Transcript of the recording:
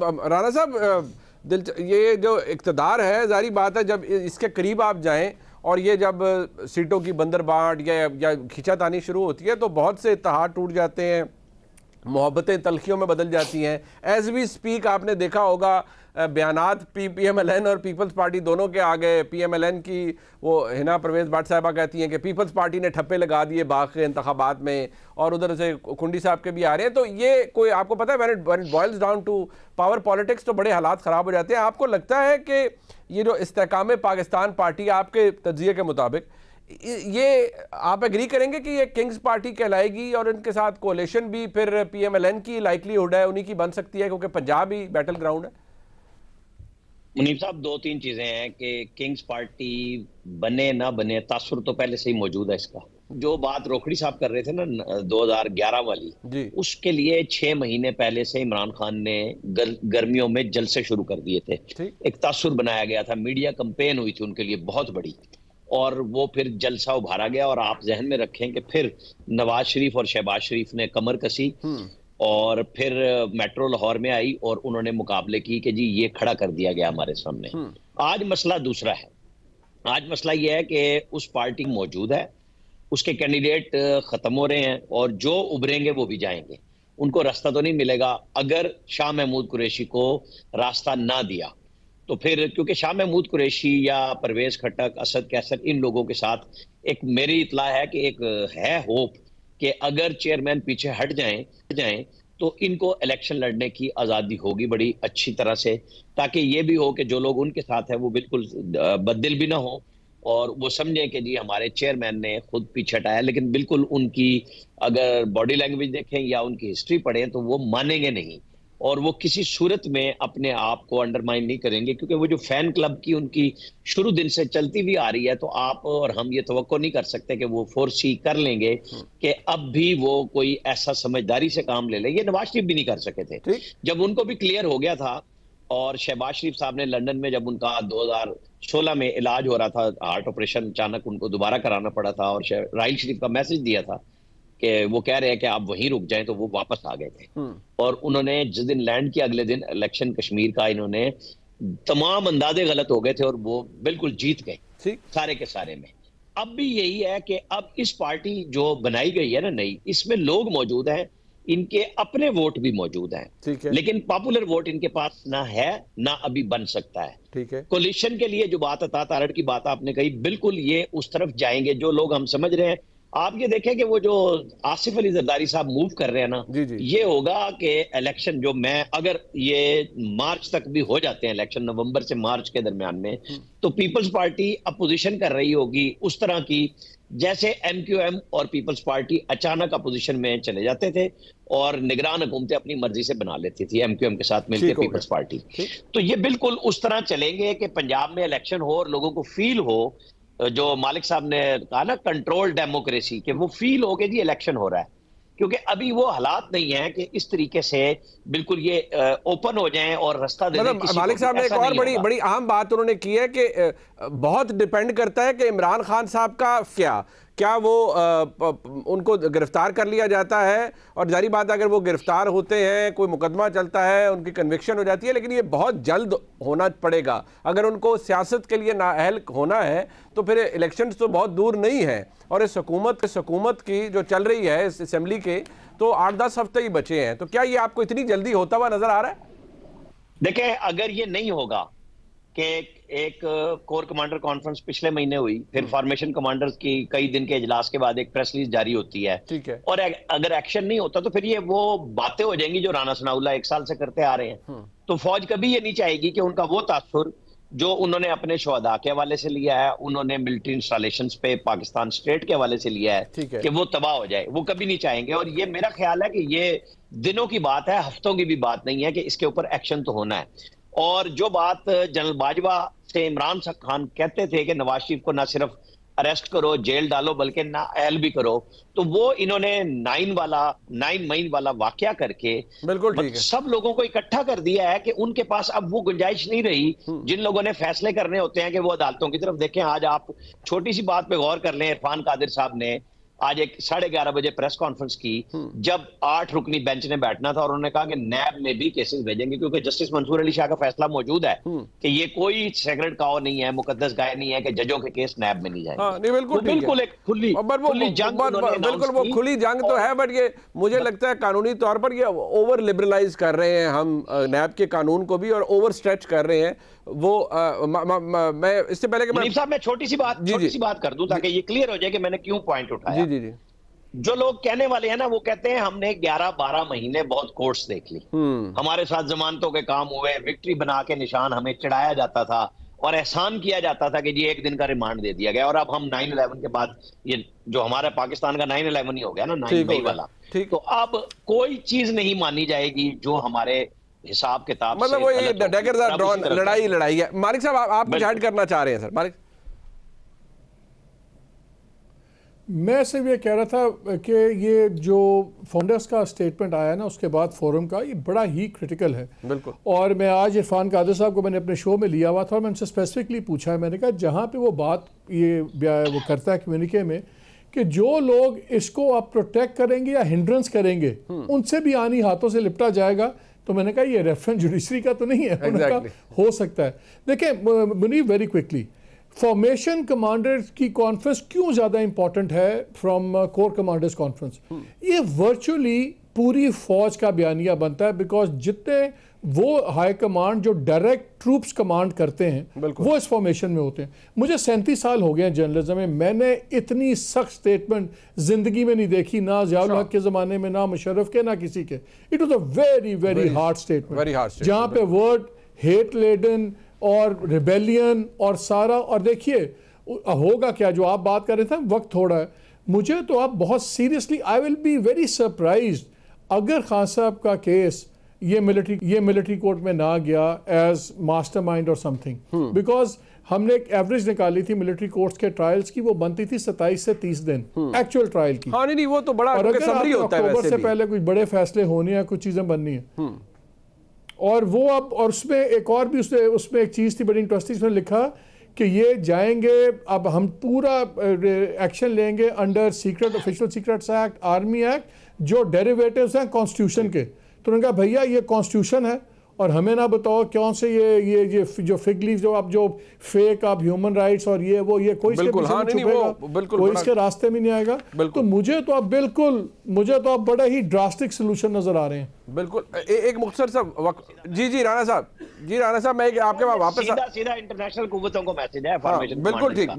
राणा साहब, ये जो इक़्तिदार है, जारी बात है जब इसके करीब आप जाएं और ये जब सीटों की बंदरबांट या खींचातानी शुरू होती है तो बहुत से इत्तेहाद टूट जाते हैं, मोहब्बतें तलखियों में बदल जाती हैं। एज वी स्पीक आपने देखा होगा बयानात PMLN और पीपल्स पार्टी दोनों के आ गए। PMLN की वो हिना परवेज़ भट्ट साहिबा कहती हैं कि पीपल्स पार्टी ने ठप्पे लगा दिए बाग के इंतखाबात में, और उधर से कुंडी साहब के भी आ रहे हैं। तो ये कोई आपको पता है when it boils down to power politics तो बड़े हालात ख़राब हो जाते हैं। आपको लगता है कि ये जो इस्तेहकाम पाकिस्तान पार्टी आपके तज्ज़िये के मुताबिक, ये आप एग्री करेंगे कि ये किंग्स पार्टी कहलाएगी और इनके साथ कोalition भी फिर PMLN की लाइकलीहुड है उन्हीं की बन सकती है, क्योंकि पंजाब ही बैटल ग्राउंड है? मुनीब साहब, दो तीन चीजें हैं कि किंग्स पार्टी बने ना बने, तासुर तो पहले से ही मौजूद है इसका। जो बात रोखड़ी साहब कर रहे थे ना 2011 वाली, उसके लिए 6 महीने पहले से इमरान खान ने गर्मियों में जलसे शुरू कर दिए थे। एक तासुर बनाया गया था, मीडिया कंपेन हुई थी उनके लिए बहुत बड़ी, और वो फिर जलसा उभारा गया। और आप जहन में रखें कि फिर नवाज शरीफ और शहबाज शरीफ ने कमर कसी और फिर मेट्रो लाहौर में आई और उन्होंने मुकाबले की कि जी ये खड़ा कर दिया गया हमारे सामने। आज मसला दूसरा है। आज मसला ये है कि उस पार्टी मौजूद है, उसके कैंडिडेट खत्म हो रहे हैं और जो उभरेंगे वो भी जाएंगे। उनको रास्ता तो नहीं मिलेगा अगर शाह महमूद कुरैशी को रास्ता ना दिया तो फिर, क्योंकि शाह महमूद कुरैशी या परवेज खट्टक, असद कैसर, इन लोगों के साथ एक मेरी इतला है कि एक है होप कि अगर चेयरमैन पीछे हट जाएं तो इनको इलेक्शन लड़ने की आज़ादी होगी बड़ी अच्छी तरह से, ताकि ये भी हो कि जो लोग उनके साथ हैं वो बिल्कुल बददिल भी ना हो और वो समझें कि जी हमारे चेयरमैन ने खुद पीछे हटाया। लेकिन बिल्कुल उनकी अगर बॉडी लैंग्वेज देखें या उनकी हिस्ट्री पढ़ें तो वो मानेंगे नहीं और वो किसी सूरत में अपने आप को अंडरमाइन नहीं करेंगे, क्योंकि वो जो फैन क्लब की उनकी शुरू दिन से चलती भी आ रही है, तो आप और हम ये तवक्को नहीं कर सकते कि वो फोर्सी कर लेंगे कि अब भी वो कोई ऐसा समझदारी से काम ले ले। ये नवाज शरीफ भी नहीं कर सके थे। जब उनको भी क्लियर हो गया था, और शहबाज शरीफ साहब ने लंदन में जब उनका 2016 में इलाज हो रहा था, हार्ट ऑपरेशन अचानक उनको दोबारा कराना पड़ा था, और राहिल शरीफ का मैसेज दिया था कि वो कह रहे हैं कि आप वहीं रुक जाएं, तो वो वापस आ गए थे। और उन्होंने जिस दिन लैंड किया अगले दिन इलेक्शन कश्मीर का, इन्होंने तमाम अंदाजे गलत हो गए थे और वो बिल्कुल जीत गए सारे के सारे में। अब भी यही है कि अब इस पार्टी जो बनाई गई है ना नई, इसमें लोग मौजूद हैं, इनके अपने वोट भी मौजूद हैं, लेकिन पॉपुलर वोट इनके पास ना है ना अभी बन सकता है। ठीक है, कोलिशन के लिए जो बात अता तारड़ की बात आपने कही, बिल्कुल ये उस तरफ जाएंगे जो लोग हम समझ रहे हैं। आप ये देखें कि वो जो आसिफ अली जरदारी साहब मूव कर रहे हैं ना, ये होगा कि इलेक्शन जो अगर ये मार्च तक भी हो जाते हैं इलेक्शन, नवंबर से मार्च के दरमियान में, तो पीपल्स पार्टी अपोजिशन कर रही होगी उस तरह की जैसे MQM और पीपल्स पार्टी अचानक अपोजिशन में चले जाते थे और निगरान हुकूमतें अपनी मर्जी से बना लेती थी MQM के साथ मिलकर पीपल्स पार्टी। तो ये बिल्कुल उस तरह चलेंगे कि पंजाब में इलेक्शन हो और लोगों को फील हो, जो मालिक साहब ने कहा ना कंट्रोल डेमोक्रेसी, कि वो फील हो के जी इलेक्शन हो रहा है। क्योंकि अभी वो हालात नहीं है कि इस तरीके से बिल्कुल ये ओपन हो जाएं और रास्ता दे दें। मालिक साहब ने एक और बड़ी अहम बात उन्होंने की है कि बहुत डिपेंड करता है कि इमरान खान साहब का क्या वो उनको गिरफ्तार कर लिया जाता है, और जारी बात अगर वो गिरफ्तार होते हैं, कोई मुकदमा चलता है, उनकी कन्विक्शन हो जाती है, लेकिन ये बहुत जल्द होना पड़ेगा। अगर उनको सियासत के लिए नाअहल होना है तो फिर इलेक्शन तो बहुत दूर नहीं है, और इस हुकूमत की जो चल रही है इस असेंबली के, तो 8-10 हफ्ते ही बचे हैं। तो क्या ये आपको इतनी जल्दी होता हुआ नजर आ रहा है? देखें, अगर ये नहीं होगा कि एक कोर कमांडर कॉन्फ्रेंस पिछले महीने हुई, फिर फॉर्मेशन कमांडर्स की कई दिन के इजलास के बाद एक प्रेस रिलीज जारी होती है, ठीक है, और अगर एक्शन नहीं होता तो फिर ये वो बातें हो जाएंगी जो राना सनाउल्ला 1 साल से करते आ रहे हैं। तो फौज कभी ये नहीं चाहेगी कि उनका वो तासुर जो उन्होंने अपने शहदा के हवाले से लिया है, उन्होंने मिलिट्री इंस्टॉलेशन पे पाकिस्तान स्टेट के हवाले से लिया है, कि वो तबाह हो जाए, वो कभी नहीं चाहेंगे। और ये मेरा ख्याल है कि ये दिनों की बात है, हफ्तों की भी बात नहीं है, कि इसके ऊपर एक्शन तो होना है। और जो बात जनरल बाजवा से इमरान खान कहते थे कि नवाज शरीफ को ना सिर्फ अरेस्ट करो, जेल डालो, बल्कि नाअहल भी करो, तो वो इन्होंने 9 मई वाला वाकया करके बिल्कुल ठीक है, सब लोगों को इकट्ठा कर दिया है कि उनके पास अब वो गुंजाइश नहीं रही। जिन लोगों ने फैसले करने होते हैं कि वो अदालतों की तरफ देखें। आज आप छोटी सी बात पे गौर कर लें, इरफान कादिर साहब ने आज एक 11:30 बजे प्रेस कॉन्फ्रेंस की, जब 8 रुकनी बेंच ने बैठना था और उन्होंने कहा कि नैब में भी केसेस भेजेंगे, क्योंकि जस्टिस मंसूर अली शाह का फैसला मौजूद है कि ये कोई सेक्रेट काव नहीं है, मुकद्दस गाय नहीं है कि जजों के केस नैब में नहीं जाएंगे। हाँ, नहीं, बिल्कुल एक खुली जंग, बिल्कुल वो खुली जंग तो है, बट ये मुझे लगता है कानूनी तौर पर ये ओवर लिबरलाइज कर रहे हैं हम नैब के कानून को भी, और ओवर स्ट्रेच कर रहे हैं वो। मैं इससे पहले कि मुनीब साहब मैं छोटी सी बात कर दूं ताकि ये क्लियर हो जाए कि मैंने क्यों पॉइंट उठाया। जी। जो लोग कहने वाले हैं ना, वो कहते हैं हमने 11-12 महीने बहुत कोर्ट्स देख ली, हमारे साथ जमानतों के काम हुए, विक्ट्री बना के निशान हमें चढ़ाया जाता था और एहसान किया जाता था कि जी एक दिन का रिमांड दे दिया गया, और अब हम 9/11 के बाद ये जो हमारा पाकिस्तान का 9/11 ही हो गया ना, 9 मई वाला, तो अब कोई चीज नहीं मानी जाएगी जो हमारे हिसाब किताब, मतलब वो ये डैगर ड्रॉन लड़ाई है। मालिक साहब आप कुछ ऐड करना चाह रहे हैं? सर मालिक, मैं सिर्फ ये कह रहा था कि ये जो फाउंडर्स का स्टेटमेंट आया ना उसके बाद फोरम का, ये बड़ा ही क्रिटिकल है। बिल्कुल। और मैं आज इरफान कादर साहब को मैंने अपने शो में लिया हुआ था और मैं उनसे स्पेसिफिकली पूछा है, मैंने कहा जहाँ पे वो बात ये वो करता है कम्युनिके में कि जो लोग इसको आप प्रोटेक्ट करेंगे या हिंड्रेंस करेंगे उनसे भी आनी हाथों से लिपटा जाएगा, तो मैंने कहा ये रेफरेंस जुडिशरी का तो नहीं है। exactly. हो सकता है। देखिए Munib, very quickly, formation commanders की कॉन्फ्रेंस क्यों ज़्यादा इंपॉर्टेंट है फ्रॉम कोर कमांडर्स कॉन्फ्रेंस? ये वर्चुअली पूरी फौज का बयानिया बनता है, बिकॉज जितने वो हाई कमांड जो डायरेक्ट ट्रूप्स कमांड करते हैं वो इस फॉर्मेशन में होते हैं। मुझे 37 साल हो गए हैं जर्नलिज्म में, मैंने इतनी सख्त स्टेटमेंट जिंदगी में नहीं देखी, ना ज़ियाउल हक के ज़माने में, ना मुशर्रफ के, ना किसी के। It was a very very hard statement, जहाँ पे वर्ड हेट लेडन और रिबेलियन और सारा, और देखिए होगा क्या जो आप बात कर रहे थे, वक्त थोड़ा है, मुझे तो आप बहुत seriously, I will be very surprised अगर खान साहब का केस ये मिलिट्री कोर्ट में ना गया एज मास्टरमाइंड और समथिंग, बिकॉज हमने एक एवरेज निकाली थी मिलिट्री कोर्ट्स के ट्रायल्स की, वो बनती थी 27 से 30 दिन एक्चुअल ट्रायल की। हाँ, नहीं वो तो बड़ा, और अगर अक्टूबर से पहले कुछ बड़े फैसले होने हैं, कुछ चीजें बननी है, और वो अब, और उसमें एक और भी उसमें एक चीज़ थी बड़ी इंटरेस्टिंग, उसने लिखा कि ये जाएंगे, अब हम पूरा एक्शन लेंगे under secret official secrets act, army act, जो डेरिवेटिव्स हैं कॉन्स्टिट्यूशन के। तो उन्होंने कहा भैया ये कॉन्स्टिट्यूशन है और हमें ना बताओ कौन से ये जो फिग लीव जो आप जो फेक आप ह्यूमन राइट्स और ये वो ये कोई बिल्कुल, हाँ, नहीं, बिल्कुल कोई इसके रास्ते में नहीं आएगा। तो मुझे तो आप बड़ा ही ड्रास्टिक सोल्यूशन नजर आ रहे हैं। बिल्कुल। एक मुख्तसर सा जी राणा साहब, मैं आपके पास वापस सीधा इंटरनेशनल कुव्वतों को मैसेज है, बिल्कुल ठीक।